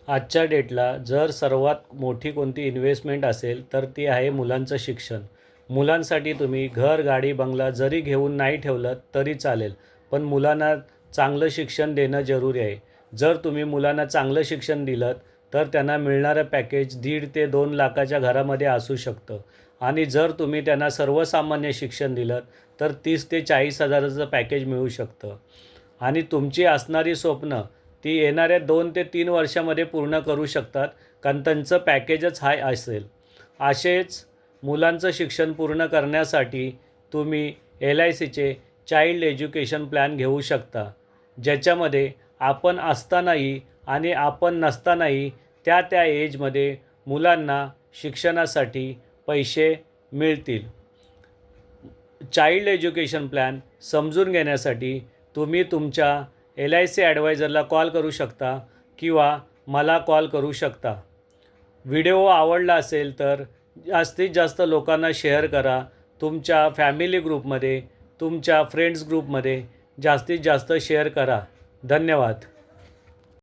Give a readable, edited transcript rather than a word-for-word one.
आजच्या डेटला जर सर्वात मोठी कोणती इन्व्हेस्टमेंट असेल तर ती आहे मुलांचं शिक्षण. मुलांसाठी तुम्ही घर, गाडी, बंगला जरी घेऊन नाही ठेवलं तरी चालेल, पण मुलांना चांगलं शिक्षण देणं जरुरी आहे. जर तुम्ही मुलांना चांगलं शिक्षण दिलं तर त्यांना मिळणारं पॅकेज 1.5 ते 2 लाखाच्या घरामध्ये असू शकतं आणि जर तुम्ही त्यांना सर्वसामान्य शिक्षण दिलं तर 30 ते 40 हजाराचं पॅकेज मिळू शकतं आणि तुमची असणारी स्वप्न ती येणाऱ्या 2 ते 3 वर्षामध्ये पूर्ण करू शकतात, कारण त्यांचं पॅकेजच हाय असेल. असेच मुलांचं शिक्षण पूर्ण करण्यासाठी तुम्ही LICचे चाइल्ड एज्युकेशन प्लॅन घेऊ शकता, ज्याच्यामध्ये आपण असतानाही आणि आपण नसतानाही त्या एजमध्ये मुलांना शिक्षणासाठी पैसे मिळतील. चाइल्ड एज्युकेशन प्लॅन समजून घेण्यासाठी तुम्ही तुमच्या LIC ॲडवायझरला कॉल करू शकता किंवा मला कॉल करू शकता. व्हिडिओ आवडला असेल तर जास्तीत जास्त लोकांना शेअर करा. तुमच्या फॅमिली ग्रुपमध्ये, तुमच्या फ्रेंड्स ग्रुपमध्ये जास्तीत जास्त शेअर करा. धन्यवाद.